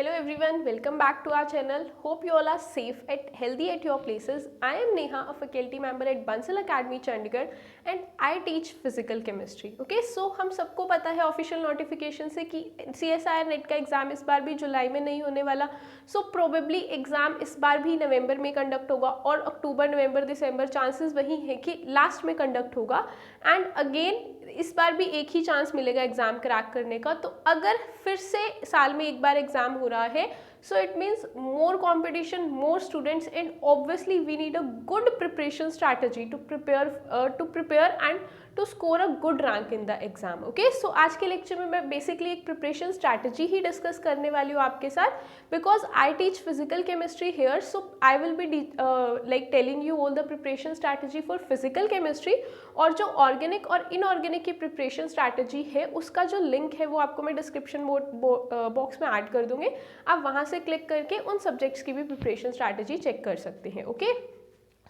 Hello everyone, welcome back to our channel. Hope you all are safe and healthy at your places. I am Neha, a faculty member at Bansal Academy Chandigarh and I teach physical chemistry. Okay, so हम सबको पता है official notification से कि CSIR net का exam इस बार भी जुलाई में नहीं होने वाला. सो प्रोबेबली एग्ज़ाम इस बार भी नवंबर में कंडक्ट होगा और अक्टूबर नवंबर दिसंबर चांसेस वही हैं कि लास्ट में कंडक्ट होगा. एंड अगेन इस बार भी एक ही चांस मिलेगा एग्ज़ाम क्रैक करने का. तो अगर फिर से साल में एक बार एग्ज़ाम हो रहा है, so it means more competition, more students, and obviously we need a good preparation strategy to prepare and to score a good rank in the exam. Okay, so आज के लेक्चर में मैं बेसिकली एक preparation strategy ही discuss करने वाली हूँ आपके साथ, because I teach physical chemistry here. So I will be like telling you all the preparation strategy for physical chemistry. और जो ऑर्गेनिक और इनऑर्गेनिक की प्रिपरेशन स्ट्रैटेजी है उसका जो लिंक है वो आपको मैं डिस्क्रिप्शन बॉक्स में ऐड कर दूंगी. आप वहाँ से क्लिक करके उन सब्जेक्ट्स की भी प्रिपरेशन स्ट्रैटेजी चेक कर सकते हैं. Okay,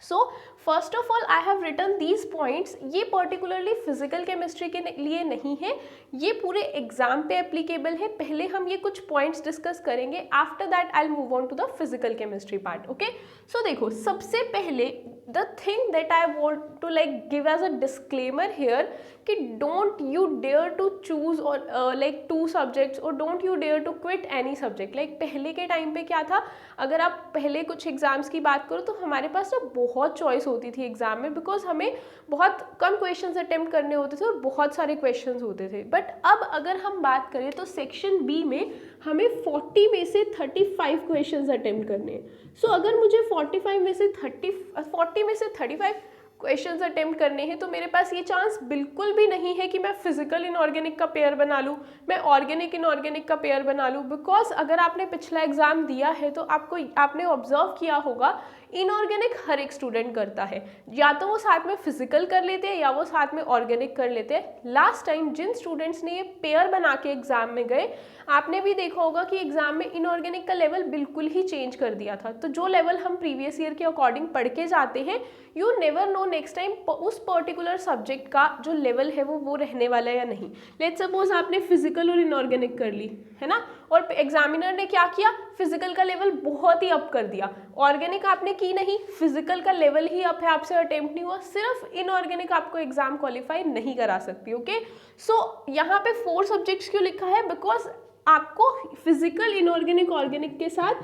so first of all I have written these points. ये पर्टिकुलरली फिजिकल केमिस्ट्री के लिए नहीं है, ये पूरे एग्जाम पे एप्लीकेबल है. पहले हम ये कुछ पॉइंट्स डिस्कस करेंगे, after that I will move on to the physical chemistry part. Okay, so देखो, सबसे पहले the thing that I want to like give as a disclaimer here कि don't you dare to choose और like 2 subjects और don't you dare to quit any subject. Like पहले के time पे क्या था, अगर आप पहले कुछ एग्जाम्स की बात करो तो हमारे पास तो बहुत चॉइस होती थी एग्जाम में, बिकॉज हमें बहुत कम क्वेश्चंस अटेम्प्ट करने होते थे और बहुत सारे क्वेश्चंस होते थे. बट अब अगर हम बात करें तो सेक्शन बी में हमें 40 में से 35 क्वेश्चंस अटेम्प्ट करने हैं. सो अगर मुझे 40 में से 35 क्वेश्चंस अटेम्प्ट करने हैं तो मेरे पास ये चांस बिल्कुल भी नहीं है कि मैं फिजिकल इनऑर्गेनिक का पेयर बना लूँ, मैं ऑर्गेनिक इनऑर्गेनिक का पेयर बना लूँ. बिकॉज अगर आपने पिछला एग्जाम दिया है तो आपने ऑब्जर्व किया होगा इनऑर्गेनिक हर एक स्टूडेंट करता है, या तो वो साथ में फिजिकल कर लेते हैं या वो साथ में ऑर्गेनिक कर लेते हैं. लास्ट टाइम जिन स्टूडेंट्स ने ये पेयर बना के एग्जाम में गए, आपने भी देखा होगा कि एग्जाम में इनऑर्गेनिक का लेवल बिल्कुल ही चेंज कर दिया था. तो जो लेवल हम प्रीवियस ईयर के अकॉर्डिंग पढ़ के जाते हैं, you never know next time उस पर्टिकुलर सब्जेक्ट का जो लेवल है वो रहने वाला है या नहीं. लेट्स सपोज आपने फिजिकल और इनऑर्गेनिक कर ली है ना, और एग्जामिनर ने क्या किया, फिजिकल का लेवल बहुत ही अप कर दिया, ऑर्गेनिक आपने की नहीं, फिजिकल का लेवल ही अप है, आपसे अटेम्प्ट नहीं हुआ, सिर्फ इनऑर्गेनिक आपको एग्जाम क्वालिफाई नहीं करा सकती. ओके, सो यहाँ पे 4 सब्जेक्ट्स क्यों लिखा है, बिकॉज आपको फिजिकल इनऑर्गेनिक ऑर्गेनिक के साथ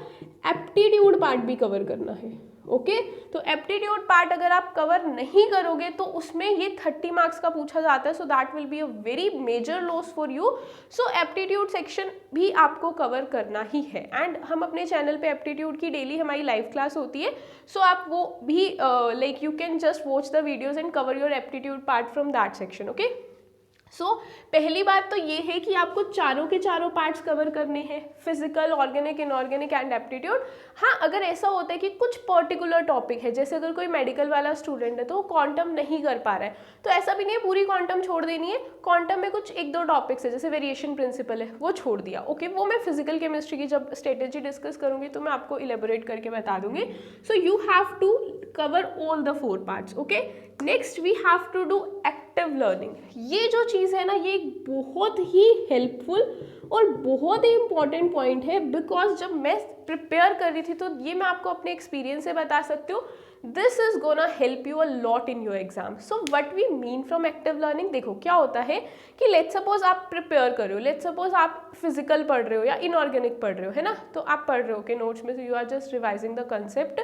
एप्टीट्यूड पार्ट भी कवर करना है. ओके, तो एप्टीट्यूड पार्ट अगर आप कवर नहीं करोगे तो उसमें ये 30 मार्क्स का पूछा जाता है. So that will be a very major loss for you. So aptitude section भी आपको कवर करना ही है. एंड हम अपने चैनल पे एप्टीट्यूड की डेली हमारी लाइव क्लास होती है, सो आप वो भी like you can just watch the videos and cover your aptitude part from that section. Okay, so पहली बात तो ये है कि आपको चारों के चारों पार्ट्स कवर करने हैं, physical, organic, inorganic and aptitude. हाँ, अगर ऐसा होता है कि कुछ पर्टिकुलर टॉपिक है, जैसे अगर कोई मेडिकल वाला स्टूडेंट है तो वो क्वांटम नहीं कर पा रहा है, तो ऐसा भी नहीं है पूरी क्वांटम छोड़ देनी है. क्वांटम में कुछ 1-2 टॉपिक्स है, जैसे वेरिएशन प्रिंसिपल है, वो छोड़ दिया. ओके, वो मैं फिजिकल केमिस्ट्री की जब स्ट्रेटेजी डिस्कस करूंगी तो मैं आपको इलेबोरेट करके बता दूंगी. So you have to cover all the 4 parts. Okay, next we have to do active learning. ये जो चीज़ है ना, ये एक बहुत ही हेल्पफुल और बहुत ही इंपॉर्टेंट पॉइंट है, बिकॉज जब मैं प्रिपेयर कर रही थी तो ये मैं आपको अपने एक्सपीरियंस से बता सकती हूँ, this is gonna help you a lot in your exam. So what we mean from active learning, देखो क्या होता है कि लेट्स सपोज आप प्रिपेयर कर रहे हो, लेट्स सपोज आप फिजिकल पढ़ रहे हो या इनऑर्गेनिक पढ़ रहे हो, है ना, तो आप पढ़ रहे हो कि नोट्स में, you are just revising the concept.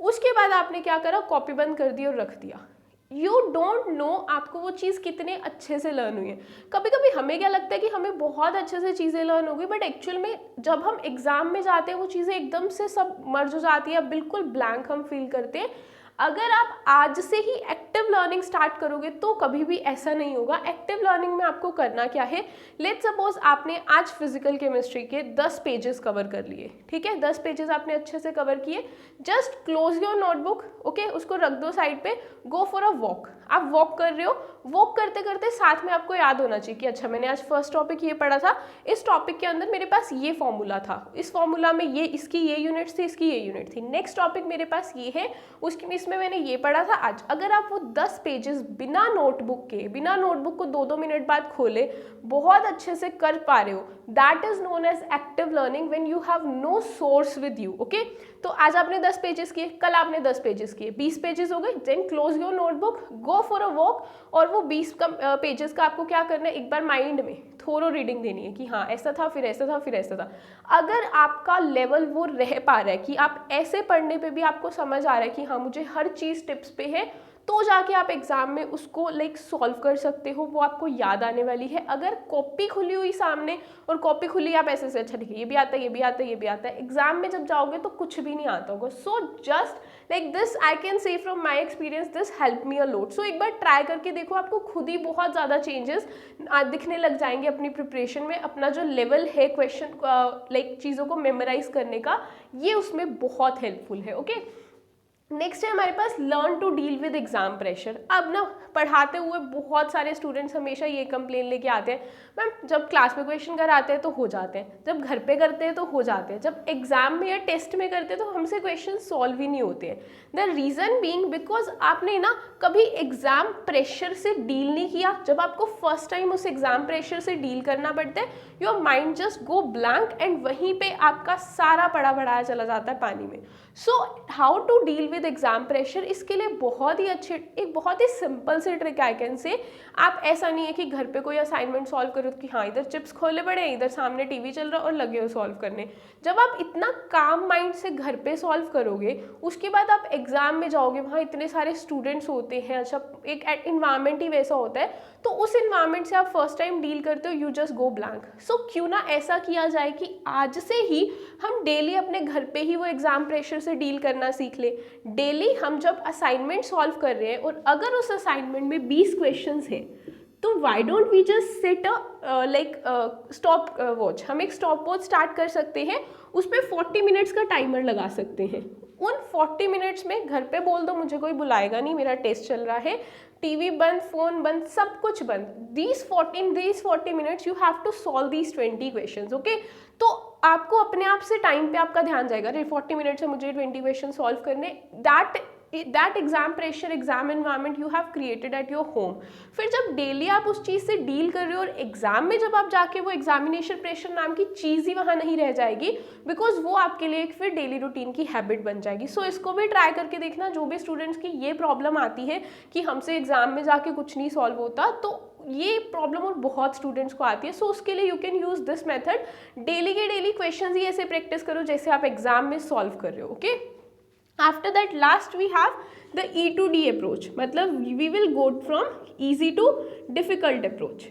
उसके बाद आपने क्या करा, कॉपी बंद कर दी और रख दिया. यू डोंट नो आपको वो चीज़ कितने अच्छे से लर्न हुई है. कभी कभी हमें क्या लगता है कि हमें बहुत अच्छे से चीज़ें लर्न हो गई, बट एक्चुअल में जब हम एग्जाम में जाते हैं वो चीज़ें एकदम से सब मर्ज हो जाती है, बिल्कुल ब्लैंक हम फील करते हैं. अगर आप आज से ही एक्टिव लर्निंग स्टार्ट करोगे तो कभी भी ऐसा नहीं होगा. एक्टिव लर्निंग में आपको करना क्या है, लेट्स सपोज आपने आज फिजिकल केमिस्ट्री के 10 पेजेस कवर कर लिए, ठीक है, 10 पेजेस आपने अच्छे से कवर किए. Just close your notebook, okay, उसको रख दो साइड पे, गो फॉर अ वॉक. आप वॉक कर रहे हो, वॉक करते करते साथ में आपको याद होना चाहिए कि अच्छा मैंने आज फर्स्ट टॉपिक ये पढ़ा था, इस टॉपिक के अंदर मेरे पास ये फॉर्मूला था, इस फॉर्मूला में ये इसकी ये यूनिट्स थी, इसकी ये यूनिट थी. नेक्स्ट टॉपिक मेरे पास ये है, उसकी केस में मैंने ये पढ़ा था आज, अगर आप वो 10 पेजेस बिना नोटबुक के, बिना नोटबुक को 2-2 मिनट बाद खोले बहुत अच्छे से कर पा रहे हो, that is known as active learning when you have no source with you. Okay, तो आज आपने 10 पेजेस किए, कल आपने 10 पेजेस किए, 20 पेजेस हो गए, then close your notebook, go for a walk, और वो 20 पेजेस का आपको क्या करना है, एक बार माइंड में थोरो रीडिंग देनी है कि हाँ ऐसा था, फिर ऐसा था, फिर ऐसा था। अगर आपका लेवल वो रह पा रहा है कि आप ऐसे पढ़ने पे भी आपको समझ आ रहा है कि हाँ मुझे हर चीज़ टिप्स पे है, तो जाके आप एग्जाम में उसको सॉल्व कर सकते हो, वो आपको याद आने वाली है। अगर कॉपी खुली हुई सामने और कॉपी खुली आप ऐसे से अच्छा लिखिए, ये भी आता है, ये भी आता है, ये भी आता है, एग्जाम में जब जाओगे तो कुछ भी नहीं आता होगा। So just like this I can say from my experience, this help me a lot. So एक बार ट्राई करके देखो, आपको खुद ही बहुत ज़्यादा चेंजेस दिखने लग जाएंगे अपनी प्रिपरेशन में। अपना जो लेवल है क्वेश्चन चीज़ों को मेमोराइज करने का, ये उसमें बहुत हेल्पफुल है। ओके, नेक्स्ट है हमारे पास learn to deal with exam pressure. अब ना पढ़ाते हुए बहुत सारे स्टूडेंट्स हमेशा ये कंप्लेन लेके आते हैं, मैम जब क्लास में क्वेश्चन कराते हैं तो हो जाते हैं, जब घर पे करते हैं तो हो जाते हैं, जब एग्जाम में या टेस्ट में करते हैं तो हमसे क्वेश्चन सॉल्व ही नहीं होते हैं। द रीज़न बीइंग बिकॉज आपने ना कभी एग्जाम प्रेशर से डील नहीं किया। जब आपको फर्स्ट टाइम उस एग्जाम प्रेशर से डील करना पड़ता है, your mind just go blank and वहीं पे आपका सारा पढ़ा पढ़ाया चला जाता है पानी में। So how to deal with exam pressure, इसके लिए बहुत ही अच्छे, एक बहुत ही सिंपल से ट्रिक आई कैन से। आप ऐसा नहीं है कि घर पे कोई असाइनमेंट सॉल्व करो कि हाँ इधर चिप्स खोले पड़े, इधर सामने टीवी चल रहा और लगे हो सॉल्व करने। जब आप इतना काम माइंड से घर पे सॉल्व करोगे, उसके बाद आप एग्जाम में जाओगे, वहाँ इतने सारे स्टूडेंट्स होते हैं, अच्छा एक इन्वायरमेंट ही वैसा होता है, तो उस इन्वायरमेंट से आप फर्स्ट टाइम डील करते हो, यू जस्ट गो ब्लैंक। सो क्यों ना ऐसा किया जाए कि आज से ही हम डेली अपने घर पे ही वो एग्जाम प्रेशर से डील करना सीख ले। डेली हम जब असाइनमेंट सॉल्व कर रहे हैं और अगर उस असाइनमेंट में 20 क्वेश्चंस हैं, तो why don't we just set stopwatch. हम एक स्टॉप वॉच स्टार्ट कर सकते हैं, उस पर 40 मिनट्स का टाइमर लगा सकते हैं। उन 40 मिनट्स में घर पे बोल दो मुझे कोई बुलाएगा नहीं, मेरा टेस्ट चल रहा है, टीवी बंद, फोन बंद, सब कुछ बंद। these 40 minutes you have to solve these 20 questions। Okay, तो आपको अपने आप से टाइम पे आपका ध्यान जाएगा, अरे 40 मिनट से मुझे 20 क्वेश्चन सॉल्व करने। That exam pressure, exam environment you have created at your home. फिर जब डेली आप उस चीज़ से डील कर रहे हो और एग्जाम में जब आप जाके, वो एग्जामिनेशन प्रेशर नाम की चीज़ ही वहाँ नहीं रह जाएगी, बिकॉज वो आपके लिए एक फिर डेली रूटीन की हैबिट बन जाएगी। सो इसको भी ट्राई करके देखना। जो भी स्टूडेंट्स की ये प्रॉब्लम आती है कि हमसे एग्जाम में जाके कुछ नहीं सॉल्व होता, तो ये प्रॉब्लम और बहुत स्टूडेंट्स को आती है। सो उसके लिए you can use this method, daily के डेली क्वेश्चंस ही ऐसे प्रैक्टिस करो जैसे आप एग्जाम में सॉल्व कर रहे हो। Okay, after that last we have the E to D approach, मतलब we will go from easy to difficult approach.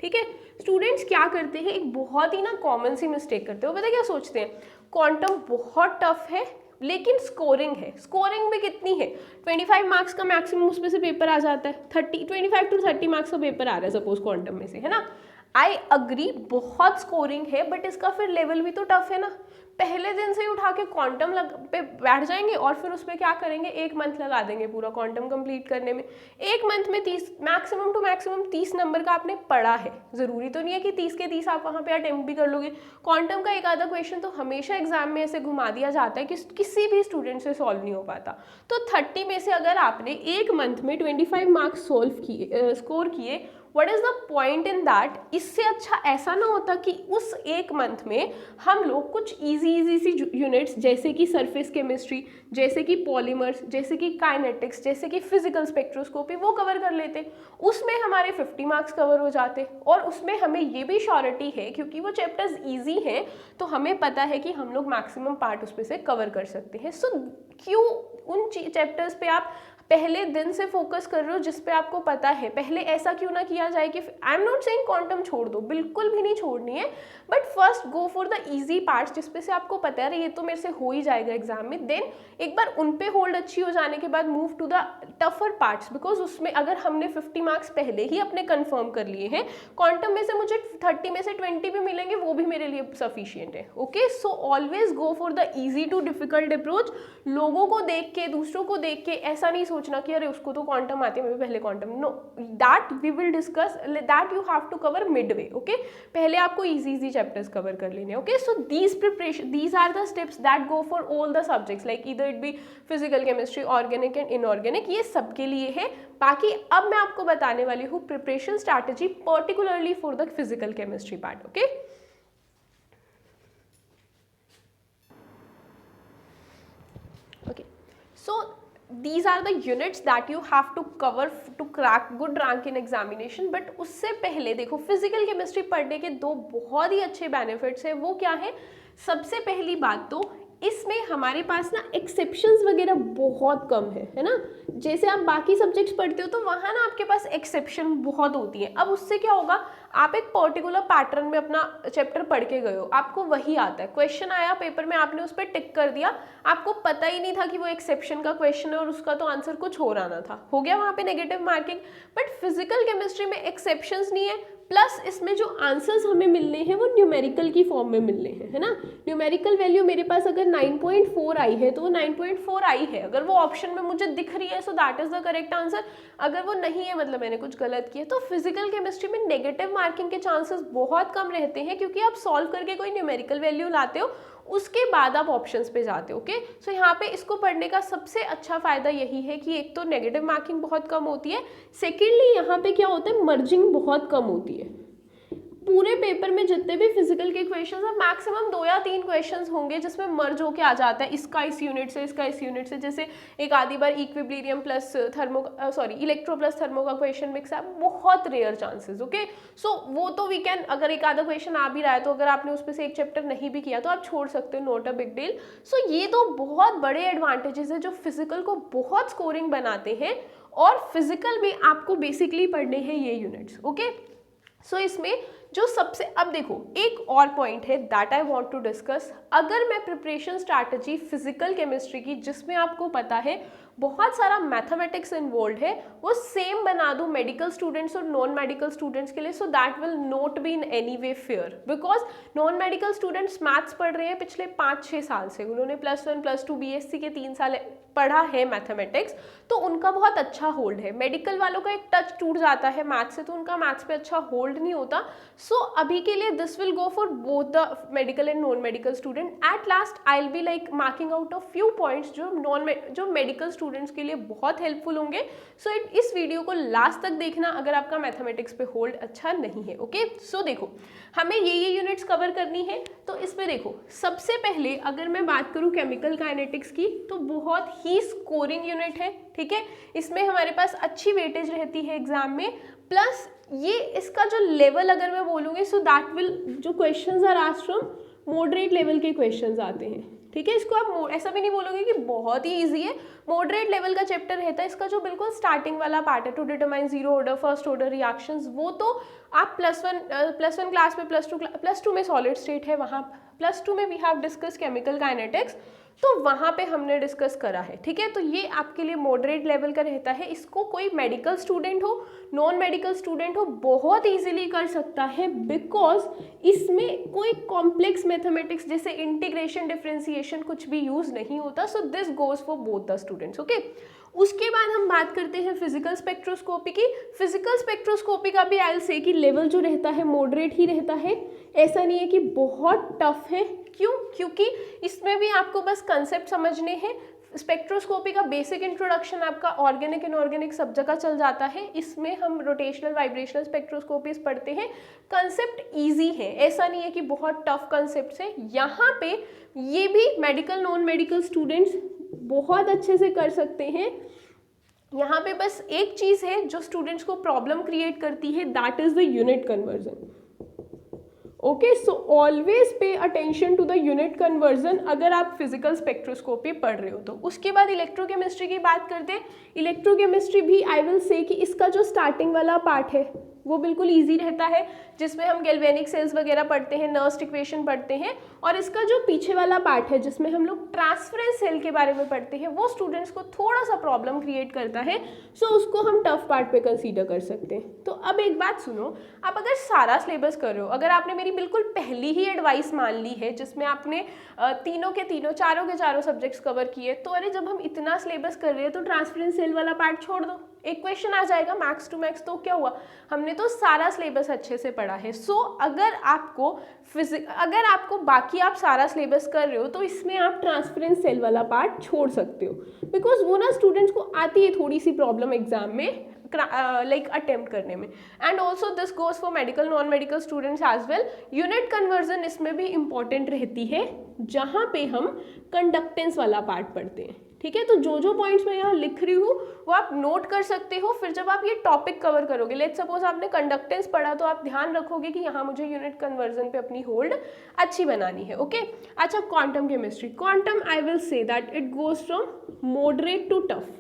ठीक है, स्टूडेंट्स क्या करते हैं, एक बहुत ही ना कॉमन सी मिस्टेक करते हो, पता है क्या सोचते हैं, क्वांटम बहुत टफ है लेकिन स्कोरिंग है। स्कोरिंग भी कितनी है, 25 मार्क्स का मैक्सिमम उसमें से पेपर आ जाता है, 25 to 30 मार्क्स का पेपर आ रहा है सपोज क्वांटम में से, है ना। आई अग्री बहुत स्कोरिंग है, बट इसका फिर लेवल भी तो टफ है ना। पहले दिन से ही उठा के क्वांटम पे बैठ जाएंगे और फिर उस पर क्या करेंगे, 1 मंथ लगा देंगे पूरा क्वांटम कंप्लीट करने में। 1 मंथ में 30 मैक्सिमम टू मैक्सिमम 30 नंबर का आपने पढ़ा है, ज़रूरी तो नहीं है कि 30 के 30 आप वहाँ पे अटेम्प्ट भी कर लोगे। क्वांटम का एक आधा क्वेश्चन तो हमेशा एग्जाम में ऐसे घुमा दिया जाता है कि किसी भी स्टूडेंट से सॉल्व नहीं हो पाता। तो 30 में से अगर आपने 1 मंथ में 25 मार्क्स स्कोर किए, what is the point in that. इससे अच्छा ऐसा ना होता कि उस 1 मंथ में हम लोग कुछ इजी सी यूनिट्स जैसे कि सरफेस केमिस्ट्री, जैसे कि पॉलीमर्स, जैसे कि काइनेटिक्स, जैसे कि फिजिकल स्पेक्ट्रोस्कोपी, वो कवर कर लेते, उसमें हमारे 50 मार्क्स कवर हो जाते। और उसमें हमें ये भी श्योरिटी है क्योंकि वो चैप्टर्स ईजी हैं, तो हमें पता है कि हम लोग मैक्सिमम पार्ट उसमें से कवर कर सकते हैं। सो क्यों उन चैप्टर्स पे आप पहले दिन से फोकस कर रहे हो जिस पे आपको पता है। पहले ऐसा क्यों ना किया जाए कि I am not saying quantum छोड़ दो, बिल्कुल भी नहीं छोड़नी है, but first go for the easy parts जिस पे से आपको पता है ये तो मेरे से हो ही जाएगा एग्जाम में। देन एक बार उन पे होल्ड अच्छी हो जाने के बाद move to the tougher parts, because उसमें अगर हमने 50 मार्क्स पहले ही अपने कंफर्म कर लिए हैं, क्वांटम में से मुझे 30 में से 20 भी मिलेंगे, वो भी मेरे लिए सफिशिएंट है। Okay, so always go for the easy to difficult approach. लोगों को देख के, दूसरों को देख के ऐसा नहीं सोचना कि अरे उसको तो क्वांटम आती है, मैं भी पहले quantum, no, that we will discuss, that you have to cover midway, okay. पहले आपको इजी चैप्टर्स कवर कर लेने, okay. So these are the steps that go for all the subjects, like either it be physical chemistry, organic and inorganic, ये सबके लिए है। बाकी अब मैं आपको बताने वाली हूँ preparation strategy particularly for the physical chemistry part, okay. Okay, so these are the units that you have to cover to crack good rank in examination, but उससे पहले देखो फिजिकल केमिस्ट्री पढ़ने के दो बहुत ही अच्छे बेनिफिट्स हैं। वो क्या है? सबसे पहली बात तो इसमें हमारे पास ना एक्सेप्शंस वगैरह बहुत कम है ना। जैसे आप बाकी सब्जेक्ट्स पढ़ते हो तो वहाँ ना आपके पास एक्सेप्शन बहुत होती है। अब उससे क्या होगा, आप एक पर्टिकुलर पैटर्न में अपना चैप्टर पढ़ के गए हो, आपको वही आता है, क्वेश्चन आया पेपर में, आपने उस पर टिक कर दिया, आपको पता ही नहीं था कि वो एक्सेप्शन का क्वेश्चन है और उसका तो आंसर कुछ और आना था, हो गया वहाँ पे negative marking. But physical chemistry में एक्सेप्शंस नहीं है, प्लस इसमें जो आंसर्स हमें मिलने हैं वो न्यूमेरिकल की फॉर्म में मिलने हैं, है ना। न्यूमेरिकल वैल्यू मेरे पास अगर 9.4 आई है तो वो 9.4 आई है, अगर वो ऑप्शन में मुझे दिख रही है so that is the correct answer, अगर वो नहीं है मतलब मैंने कुछ गलत किया। तो फिजिकल केमिस्ट्री में नेगेटिव मार्किंग के चांसेस बहुत कम रहते हैं, क्योंकि आप सॉल्व करके कोई न्यूमेरिकल वैल्यू लाते हो, उसके बाद आप ऑप्शंस पे जाते हो, ओके। सो यहाँ पे इसको पढ़ने का सबसे अच्छा फायदा यही है कि एक तो नेगेटिव मार्किंग बहुत कम होती है, सेकेंडली यहाँ पे क्या होता है, मर्जिंग बहुत कम होती है। पूरे पेपर में जितने भी फिजिकल के क्वेश्चंस हैं मैक्सिमम 2 या 3 क्वेश्चंस होंगे जिसमें मर्ज होके आ जाता है, इसका इस यूनिट से, इसका इस यूनिट से। जैसे एक आधी बार equilibrium plus electro plus thermo का क्वेश्चन मिक्स है, बहुत रेयर चांसेस, ओके। सो वो तो वी कैन, अगर एक आधा क्वेश्चन आ भी रहा है तो अगर आपने उसमें से एक चैप्टर नहीं भी किया तो आप छोड़ सकते हो, नॉट अ बिग डील। सो ये तो बहुत बड़े एडवांटेजेस है जो फिजिकल को बहुत स्कोरिंग बनाते हैं, और फिजिकल में आपको बेसिकली पढ़ने हैं ये यूनिट्स, ओके। सो इसमें जो सबसे, अब देखो एक और पॉइंट है that I want to discuss. अगर मैं प्रिपरेशन स्ट्रैटेजी फिजिकल केमिस्ट्री की, जिसमें आपको पता है बहुत सारा मैथमेटिक्स इन्वॉल्व है, वो सेम बना दूं मेडिकल स्टूडेंट्स और नॉन मेडिकल स्टूडेंट्स के लिए, सो that will not be in any way fair, because non medical students maths पढ़ रहे हैं पिछले 5-6 साल से, उन्होंने +1 +2 बीएससी के 3 साल पढ़ा है मैथमेटिक्स, तो उनका बहुत अच्छा होल्ड है। मेडिकल वालों का एक टच टूट जाता है मैथ्स से, तो उनका मैथ्स पे अच्छा होल्ड नहीं होता। सो अभी के लिए this will go for both the medical and non medical student. At last I will be like marking out of few points जो मेडिकल स्टूडेंट्स के लिए बहुत हेल्पफुल होंगे। सो इस वीडियो को लास्ट तक देखना अगर आपका मैथमेटिक्स पे होल्ड अच्छा नहीं है, ओके। सो देखो हमें ये यूनिट्स कवर करनी है, तो इसमें देखो सबसे पहले अगर मैं बात करूं केमिकल काइनेटिक्स की, तो बहुत ही स्कोरिंग यूनिट है, ठीक है। इसमें हमारे पास अच्छी वेटेज रहती है एग्जाम में, प्लस ये इसका जो लेवल अगर मैं बोलूँगी, सो दैट विल, जो questions are asked from moderate level के क्वेश्चंस आते हैं, ठीक है। इसको आप ऐसा भी नहीं बोलोगे कि बहुत ही इजी है, मॉडरेट लेवल का चैप्टर रहता है। इसका जो बिल्कुल स्टार्टिंग वाला पार्ट है, to determine zero order first order reactions, वो तो आप +1 क्लास में, +2 में सॉलिड स्टेट है, वहाँ +2 में we have discuss chemical kinetics, तो वहाँ पे हमने डिस्कस करा है, ठीक है। तो ये आपके लिए मॉडरेट लेवल का रहता है, इसको कोई मेडिकल स्टूडेंट हो, नॉन मेडिकल स्टूडेंट हो, बहुत इजीली कर सकता है, बिकॉज इसमें कोई कॉम्प्लेक्स मैथमेटिक्स जैसे इंटीग्रेशन, डिफरेंशिएशन कुछ भी यूज नहीं होता। So this goes for both the students, okay. उसके बाद हम बात करते हैं फिजिकल स्पेक्ट्रोस्कोपी की। फिजिकल स्पेक्ट्रोस्कोपी का भी आई विल से कि लेवल जो रहता है मॉडरेट ही रहता है, ऐसा नहीं है कि बहुत टफ है। क्यों? क्योंकि इसमें भी आपको बस कंसेप्ट समझने हैं। स्पेक्ट्रोस्कोपी का बेसिक इंट्रोडक्शन आपका ऑर्गेनिक इनऑर्गेनिक सब जगह चल जाता है। इसमें हम रोटेशनल वाइब्रेशनल स्पेक्ट्रोस्कोपीज पढ़ते हैं, कंसेप्ट इजी है, ऐसा नहीं है कि बहुत टफ कंसेप्ट है। यहाँ पे ये भी मेडिकल नॉन मेडिकल स्टूडेंट्स बहुत अच्छे से कर सकते हैं। यहाँ पे बस एक चीज़ है जो स्टूडेंट्स को प्रॉब्लम क्रिएट करती है, that is the unit conversion, okay. So always pay attention to the unit conversion अगर आप फिजिकल स्पेक्ट्रोस्कोपी पढ़ रहे हो तो। उसके बाद इलेक्ट्रोकेमिस्ट्री की बात करते हैं। इलेक्ट्रोकेमिस्ट्री भी आई विल से कि इसका जो स्टार्टिंग वाला पार्ट है, वो बिल्कुल ईजी रहता है, जिसमें हम गैल्वेनिक सेल्स वगैरह पढ़ते हैं, नर्स्ट इक्वेशन पढ़ते हैं, और इसका जो पीछे वाला पार्ट है जिसमें हम लोग ट्रांसफरेंस सेल के बारे में पढ़ते हैं, वो स्टूडेंट्स को थोड़ा सा प्रॉब्लम क्रिएट करता है, सो उसको हम टफ पार्ट पे कंसीडर कर सकते हैं। तो अब एक बात सुनो, आप अगर सारा सिलेबस कर रहे हो, अगर आपने मेरी बिल्कुल पहली ही एडवाइस मान ली है जिसमें आपने तीनों के तीनों, चारों के चारों सब्जेक्ट्स कवर किए, तो अरे जब हम इतना सिलेबस कर रहे हैं तो ट्रांसफरेंस सेल वाला पार्ट छोड़ दो, एक क्वेश्चन आ जाएगा मैक्स टू मैक्स, तो क्या हुआ, हमने तो सारा सिलेबस अच्छे से पढ़ा है। सो अगर आपको बाकी आप सारा सिलेबस कर रहे हो तो इसमें आप ट्रांसफरेंस सेल वाला पार्ट छोड़ सकते हो, बिकॉज वो ना स्टूडेंट्स को आती है थोड़ी सी प्रॉब्लम एग्जाम में लाइक अटेम्प्ट करने में। And also this goes for medical non medical students as well. Unit conversion इसमें भी इंपॉर्टेंट रहती है, जहाँ पे हम कंडक्टेंस वाला पार्ट पढ़ते हैं, ठीक है। तो जो पॉइंट्स मैं यहाँ लिख रही हूँ वो आप नोट कर सकते हो, फिर जब आप ये टॉपिक कवर करोगे, लेट्स सपोज आपने कंडक्टेंस पढ़ा, तो आप ध्यान रखोगे कि यहाँ मुझे यूनिट कन्वर्जन पे अपनी होल्ड अच्छी बनानी है, ओके। अच्छा, quantum chemistry, quantum I will say that it goes from moderate to tough,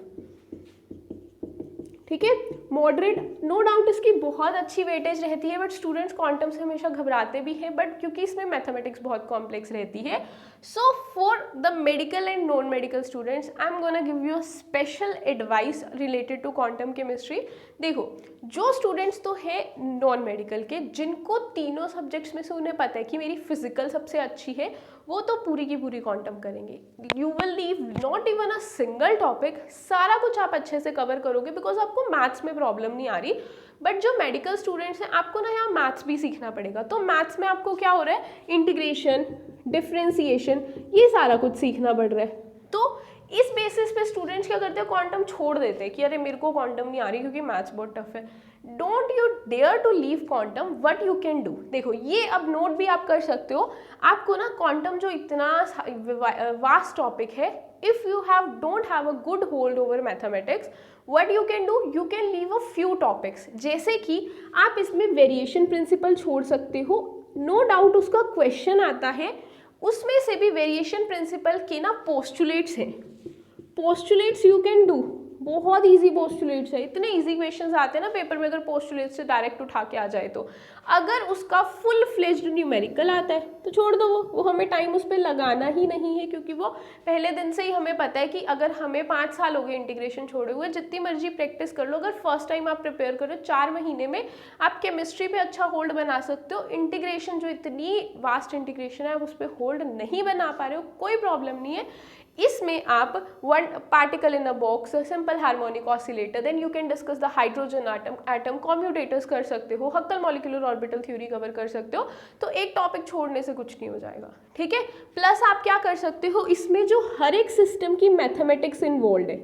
ठीक है। मॉडरेट, नो डाउट इसकी बहुत अच्छी वेटेज रहती है, बट स्टूडेंट्स क्वांटम से हमेशा घबराते भी हैं, बट क्योंकि इसमें मैथमेटिक्स बहुत कॉम्प्लेक्स रहती है, so for the medical and non medical students I am gonna give you a special advice related to quantum chemistry. देखो, जो स्टूडेंट्स तो है नॉन मेडिकल के, जिनको तीनों सब्जेक्ट्स में से उन्हें पता है कि मेरी फिजिकल सबसे अच्छी है, वो तो पूरी की पूरी क्वांटम करेंगे। You will leave not even a single topic, सारा कुछ आप अच्छे से कवर करोगे, बिकॉज आपको मैथ्स में प्रॉब्लम नहीं आ रही। बट जो मेडिकल स्टूडेंट्स हैं, आपको ना यहाँ मैथ्स भी सीखना पड़ेगा, तो मैथ्स में आपको क्या हो रहा है, इंटीग्रेशन, डिफरेंशिएशन, ये सारा कुछ सीखना पड़ रहा है। तो इस बेसिस पे स्टूडेंट्स क्या करते हैं, क्वांटम छोड़ देते हैं कि अरे मेरे को क्वांटम नहीं आ रही क्योंकि मैथ्स बहुत टफ है। Don't you dare to leave quantum, what you can do, देखो ये अब नोट भी आप कर सकते हो। आपको ना क्वांटम जो इतना वास्ट टॉपिक है, if you don't have a good hold over mathematics, what you can do, you can leave a few topics, जैसे कि आप इसमें वेरिएशन प्रिंसिपल छोड़ सकते हो, नो डाउट उसका क्वेश्चन आता है, उसमें से भी वेरिएशन प्रिंसिपल के ना पोस्टुलेट्स हैं, पोस्टुलेट्स यू कैन डू, बहुत इजी पोस्टुलेट्स है, इतने इजी क्वेश्चंस आते हैं ना पेपर में, अगर पोस्टुलेट्स से डायरेक्ट उठा के आ जाए तो। अगर उसका फुल फ्लेज्ड न्यूमेरिकल आता है तो छोड़ दो, वो हमें टाइम उस पर लगाना ही नहीं है, क्योंकि वो पहले दिन से ही हमें पता है कि अगर हमें 5 साल हो गए इंटीग्रेशन छोड़े हुए, जितनी मर्जी प्रैक्टिस कर लो, अगर फर्स्ट टाइम आप प्रिपेयर करो 4 महीने में आप केमिस्ट्री पे अच्छा होल्ड बना सकते हो। इंटीग्रेशन जो इतनी वास्ट इंटीग्रेशन है, आप उस पर होल्ड नहीं बना पा रहे हो, कोई प्रॉब्लम नहीं है। इसमें आप one particle in a box, simple harmonic oscillator, then you can discuss the hydrogen atom, commutators कर सकते हो, Hückel molecular orbital theory cover कर सकते हो। तो एक टॉपिक छोड़ने से कुछ नहीं हो जाएगा, ठीक है। प्लस आप क्या कर सकते हो, इसमें जो हर एक सिस्टम की मैथमेटिक्स इन्वॉल्व है,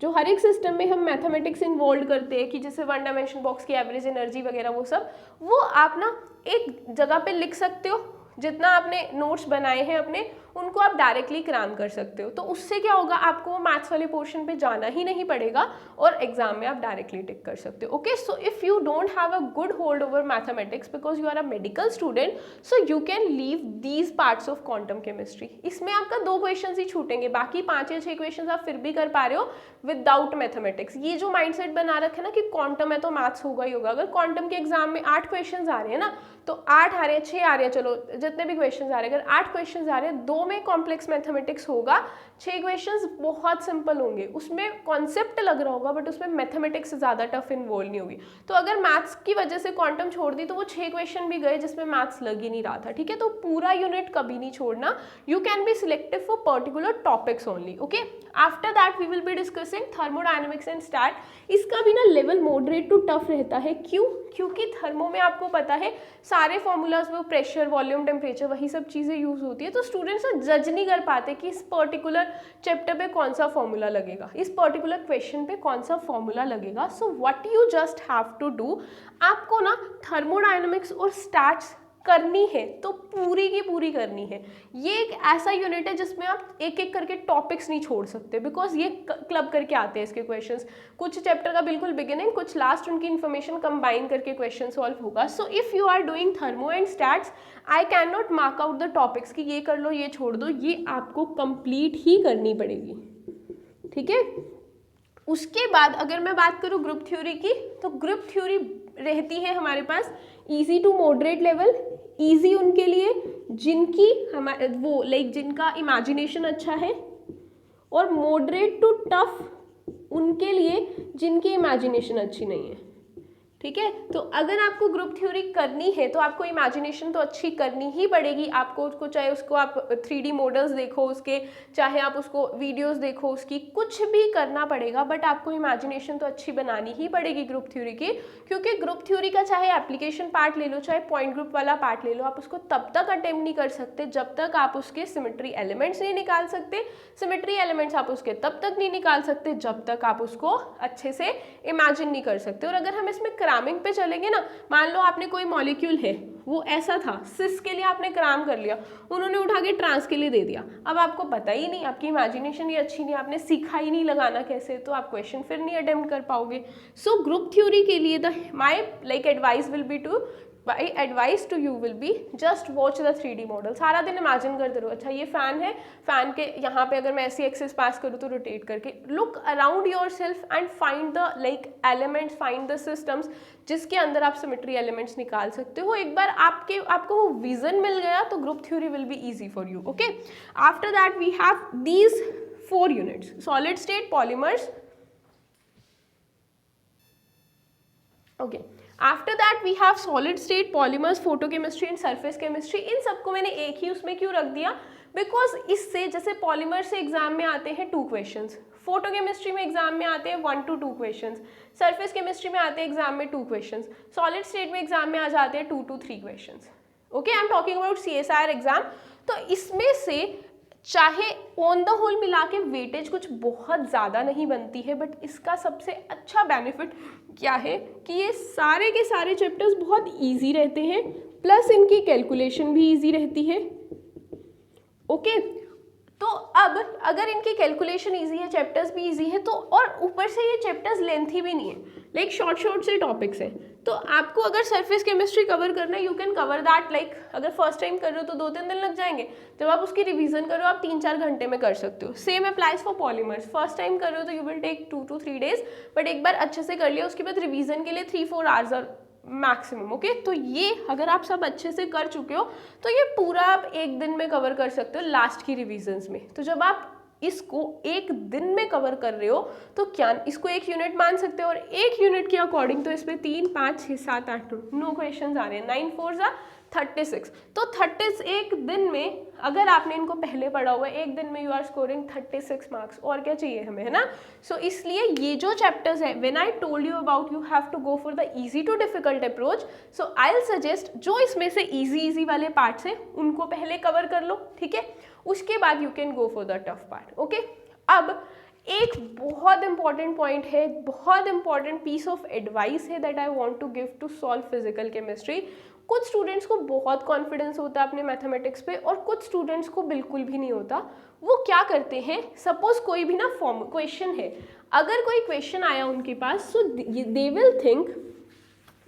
जो हर एक सिस्टम में हम मैथमेटिक्स इन्वॉल्व करते हैं, कि जैसे वन डायमेंशन बॉक्स की एवरेज एनर्जी वगैरह, वो सब वो आप ना एक जगह पे लिख सकते हो, जितना आपने नोट्स बनाए हैं अपने, उनको आप डायरेक्टली क्राम कर सकते हो। तो उससे क्या होगा, आपको वो मैथ्स वाले पोर्शन पे जाना ही नहीं पड़ेगा और एग्जाम में आप डायरेक्टली टिक कर सकते हो, okay. So if you don't have a good hold over mathematics because you are a medical student, so you can leave these parts of quantum chemistry. इसमें आपका 2 क्वेश्चन ही छूटेंगे, बाकी 5 या 6 क्वेश्चन आप फिर भी कर पा रहे हो विदाउट मैथमेटिक्स। ये जो माइंडसेट बना रखे ना कि क्वांटम है तो मैथ्स होगा ही होगा, अगर क्वांटम के एग्जाम में 8 क्वेश्चन आ रहे हैं ना, तो 8 आ रहे हैं, 6 आ रहे हैं, चलो जितने भी क्वेश्चन आ रहे हैं, अगर 8 क्वेश्चन आ रहे हैं, 2 में कॉम्प्लेक्स मैथमेटिक्स होगा, 6 क्वेश्चंस बहुत सिंपल होंगे, उसमें कॉन्सेप्ट लग रहा होगा बट उसमें मैथमेटिक्स ज़्यादा टफ इन्वॉल्व नहीं होगी। तो अगर मैथ्स की वजह से क्वांटम छोड़ दी तो वो 6 क्वेश्चन भी गए जिसमें मैथ्स लग ही नहीं रहा था, ठीक है। तो पूरा यूनिट कभी नहीं छोड़ना, you can be selective for particular topics only, okay. After that we will be discussing thermodynamics and stat. इसका भी ना लेवल मॉडरेट टू टफ रहता है, क्यों, क्योंकि थर्मो में आपको पता है सारे फॉर्मूलाज, वो प्रेशर, वॉल्यूम, टेम्परेचर, वही सब चीज़ें यूज होती है, तो स्टूडेंट्स जज नहीं कर पाते कि इस पर्टिकुलर चैप्टर पे कौन सा फॉर्मूला लगेगा, इस पर्टिकुलर क्वेश्चन पे कौन सा फॉर्मूला लगेगा। So what you just have to do, आपको ना थर्मोडायनेमिक्स और स्टैट्स करनी है तो पूरी की पूरी करनी है। ये एक ऐसा यूनिट है जिसमें आप एक एक करके टॉपिक्स नहीं छोड़ सकते, बिकॉज ये क्लब करके आते हैं इसके क्वेश्चंस, कुछ चैप्टर का बिल्कुल बिगिनिंग, कुछ लास्ट, उनकी इन्फॉर्मेशन कंबाइन करके क्वेश्चन सॉल्व होगा। So if you are doing thermo and stats, I can not mark out the topics कि ये कर लो, ये छोड़ दो, ये आपको कंप्लीट ही करनी पड़ेगी, ठीक है। उसके बाद अगर मैं बात करूँ ग्रुप थ्योरी की, तो ग्रुप थ्योरी रहती है हमारे पास easy to moderate level. Easy उनके लिए जिनकी हमारे वो लाइक जिनका इमेजिनेशन अच्छा है, और मॉडरेट टू टफ उनके लिए जिनकी इमेजिनेशन अच्छी नहीं है। ठीक है, तो अगर आपको ग्रुप थ्योरी करनी है तो आपको इमेजिनेशन तो अच्छी करनी ही पड़ेगी। आपको उसको चाहे उसको आप 3D मॉडल्स देखो उसके, चाहे आप उसको वीडियोस देखो उसकी, कुछ भी करना पड़ेगा, बट आपको इमेजिनेशन तो अच्छी बनानी ही पड़ेगी ग्रुप थ्योरी की। क्योंकि ग्रुप थ्योरी का चाहे एप्लीकेशन पार्ट ले लो, चाहे पॉइंट ग्रुप वाला पार्ट ले लो, आप उसको तब तक अटेम्प्ट नहीं कर सकते जब तक आप उसके सिमेट्री एलिमेंट्स नहीं निकाल सकते। सिमेट्री एलिमेंट्स आप उसके तब तक नहीं निकाल सकते जब तक आप उसको अच्छे से इमेजिन नहीं कर सकते। और अगर हम इसमें क्रामिंग पे चलेंगे ना, मान लो आपने कोई मॉलिक्यूल है वो ऐसा था, सिस के लिए आपने क्राम कर लिया, उन्होंने उठा के ट्रांस के लिए दे दिया, अब आपको पता ही नहीं, आपकी इमेजिनेशन ही अच्छी नहीं, आपने सीखा ही नहीं लगाना कैसे, तो आप क्वेश्चन फिर नहीं अटेम्प्ट कर पाओगे। सो ग्रुप थ्योरी के लिए the my like advice will be to My advice to you will be just watch the 3D model. सारा दिन इमेजिन करते रहो, अच्छा ये फैन है, फैन के यहाँ पे अगर मैं ऐसी एक्सेस पास करूँ तो रोटेट करके, look around your self and find the like elements, find the systems जिसके अंदर आप सिमेट्री एलिमेंट्स निकाल सकते हो। एक बार आपको वो विजन मिल गया तो group theory will be easy for you. Okay, after that we have these 4 units, solid state, polymers. Okay, after that we have solid state, polymers, photochemistry and surface chemistry. इन सबको मैंने एक ही उसमें क्यों रख दिया, बिकॉज इससे जैसे पॉलीमर से एग्जाम में आते हैं 2 क्वेश्चंस, फोटोकेमिस्ट्री में एग्जाम में आते हैं 1 to 2 क्वेश्चंस, सरफेस केमिस्ट्री में आते हैं एग्जाम में 2 क्वेश्चंस, सॉलिड स्टेट में एग्जाम में आ जाते हैं 2 to 3 questions. Okay, I am talking about CSIR exam. तो इसमें से चाहे ऑन द होल मिला के वेटेज कुछ बहुत ज़्यादा नहीं बनती है, बट इसका सबसे अच्छा बेनिफिट क्या है कि ये सारे के सारे चैप्टर्स बहुत इजी रहते हैं, प्लस इनकी कैलकुलेशन भी इजी रहती है। ओके, तो अब अगर इनकी कैलकुलेशन इजी है, चैप्टर्स भी इजी है, तो और ऊपर से ये चैप्टर्स लेंथी भी नहीं है, लाइक शॉर्ट से टॉपिक्स हैं, तो आपको अगर सरफेस केमिस्ट्री कवर करना है you can cover that, like अगर फर्स्ट टाइम कर रहे हो तो 2-3 दिन लग जाएंगे, जब आप उसकी रिवीजन करो आप 3-4 घंटे में कर सकते हो। Same applies for polymers, first time कर रहे हो तो you will take 2 to 3 days, but एक बार अच्छे से कर लिया उसके बाद रिवीजन के लिए 3-4 hours और मैक्सिमम। ओके, तो ये अगर आप सब अच्छे से कर चुके हो तो ये पूरा आप एक दिन में कवर कर सकते हो लास्ट की रिविजन्स में। तो जब आप इसको एक दिन में कवर कर रहे हो तो क्या इसको एक यूनिट मान सकते हो, और एक यूनिट के अकॉर्डिंग तो इसमें 3, 5, 6, 7, 8, 9 क्वेश्चन आ रहे हैं, 9 4 36। तो 31 दिन में अगर आपने इनको पहले पढ़ा हुआ है, एक दिन में यू आर स्कोरिंग 36 मार्क्स, और क्या चाहिए हमें, है ना। सो इसलिए ये जो चैप्टर्स है, when I told you about you have to go for the easy to difficult approach, so I will suggest जो इसमें से इजी वाले पार्ट्स हैं उनको पहले कवर कर लो, ठीक है, उसके बाद you can go for the tough part. Okay, अब एक बहुत इंपॉर्टेंट पॉइंट है, बहुत इंपॉर्टेंट पीस ऑफ एडवाइस है that I want to give to solve physical chemistry. कुछ स्टूडेंट्स को बहुत कॉन्फिडेंस होता है अपने मैथमेटिक्स पे और कुछ स्टूडेंट्स को बिल्कुल भी नहीं होता। वो क्या करते हैं, सपोज कोई भी ना फॉर्म क्वेश्चन है, अगर कोई क्वेश्चन आया उनके पास, so they will think,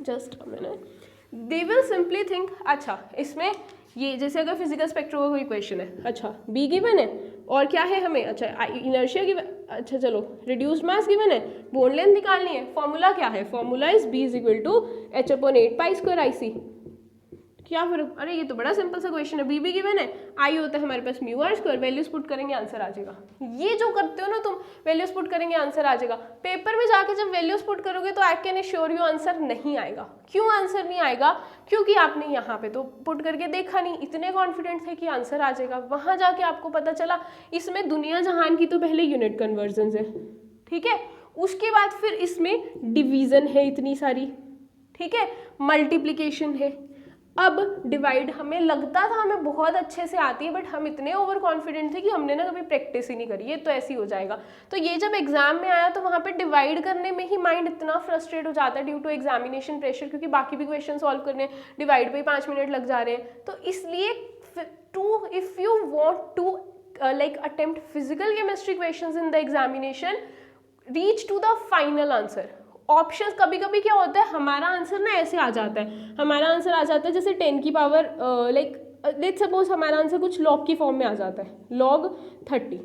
just a minute, they will simply think, अच्छा इसमें ये जैसे अगर फिजिकल स्पेक्ट्रम का कोई क्वेश्चन है, अच्छा बी गिवन है और क्या है हमें, अच्छा इनर्शिया गिवन, अच्छा चलो रिड्यूस्ड मास गिवन है, बोन लेंथ निकालनी है, फॉर्मूला क्या है, formula is B is equal to h/8 pi square IC। क्या फर्क, अरे ये तो बड़ा सिंपल सा क्वेश्चन है, बी भी गिवन है, आई होता है हमारे पास mu r square, values put करेंगे आंसर आ जाएगा। ये जो करते हो ना तुम, वैल्यूज पुट करेंगे आंसर आ जाएगा, पेपर में जाके जब वैल्यूज पुट करोगे तो I can assure you answer नहीं आएगा। क्यों आंसर नहीं आएगा, क्योंकि आपने यहाँ पे तो पुट करके देखा नहीं, इतने कॉन्फिडेंट थे कि आंसर आ जाएगा, वहाँ जाके आपको पता चला इसमें दुनिया जहान की तो पहले यूनिट कन्वर्जन है, ठीक है, उसके बाद फिर इसमें डिवीजन है इतनी सारी, ठीक है, मल्टीप्लीकेशन है। अब डिवाइड हमें लगता था हमें बहुत अच्छे से आती है, बट हम इतने ओवर कॉन्फिडेंट थे कि हमने ना कभी प्रैक्टिस ही नहीं करी, ये तो ऐसे ही हो जाएगा। तो ये जब एग्जाम में आया तो वहाँ पे डिवाइड करने में ही माइंड इतना फ्रस्ट्रेट हो जाता है ड्यू टू एग्जामिनेशन प्रेशर, क्योंकि बाकी भी क्वेश्चन सॉल्व करने डिवाइड पे ही 5 मिनट लग जा रहे हैं। तो इसलिए if you want to like attempt physical chemistry questions in the examination, reach to the final answer। Options कभी कभी क्या होता है, हमारा आंसर ना ऐसे आ जाता है, हमारा आंसर आ जाता है जैसे 10 की पावर लेट्स सपोज हमारा आंसर कुछ लॉग की फॉर्म में आ जाता है, log 30,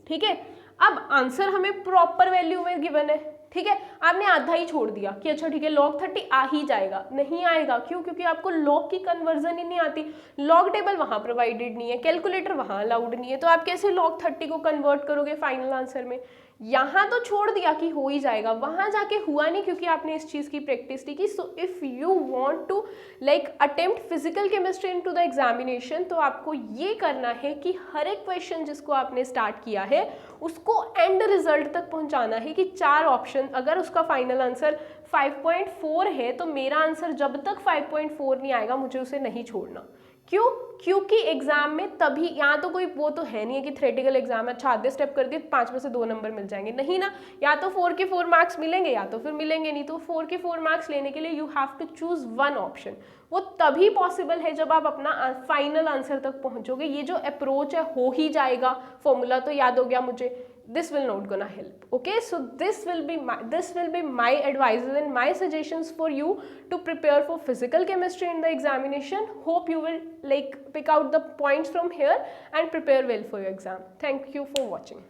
ठीक है। अब आंसर हमें प्रॉपर वैल्यू में गिवन है, ठीक है, आपने आधा ही छोड़ दिया कि अच्छा ठीक है log 30 आ ही जाएगा, नहीं आएगा। क्यों? क्योंकि आपको log की कन्वर्जन ही नहीं आती, log टेबल वहाँ प्रोवाइडेड नहीं है, कैलकुलेटर वहाँ अलाउड नहीं है, तो आप कैसे log 30 को कन्वर्ट करोगे फाइनल आंसर में? यहाँ तो छोड़ दिया कि हो ही जाएगा, वहाँ जाके हुआ नहीं क्योंकि आपने इस चीज़ की प्रैक्टिस नहीं की। So if you want to like attempt physical chemistry into the examination, तो आपको ये करना है कि हर एक क्वेश्चन जिसको आपने स्टार्ट किया है उसको एंड रिजल्ट तक पहुंचाना है कि 4 ऑप्शन, अगर उसका फाइनल आंसर 5.4 है तो मेरा आंसर जब तक 5.4 नहीं आएगा मुझे उसे नहीं छोड़ना। क्यों? क्योंकि एग्जाम में तभी, यहाँ तो कोई वो तो है नहीं है कि थ्योरेटिकल एग्जाम है, अच्छा आधे स्टेप कर दिए 5 में से 2 नंबर मिल जाएंगे, नहीं ना, या तो 4 के 4 मार्क्स मिलेंगे या तो फिर मिलेंगे नहीं। तो 4 के 4 मार्क्स लेने के लिए you have to choose one option. वो तभी पॉसिबल है जब आप अपना फाइनल आंसर तक पहुंचोगे। ये जो अप्रोच है हो ही जाएगा, फॉर्मूला तो याद हो गया मुझे, this will not gonna help. Okay, so this will be my advices and my suggestions for you to prepare for physical chemistry in the examination. Hope you will like pick out the points from here and prepare well for your exam. Thank you for watching.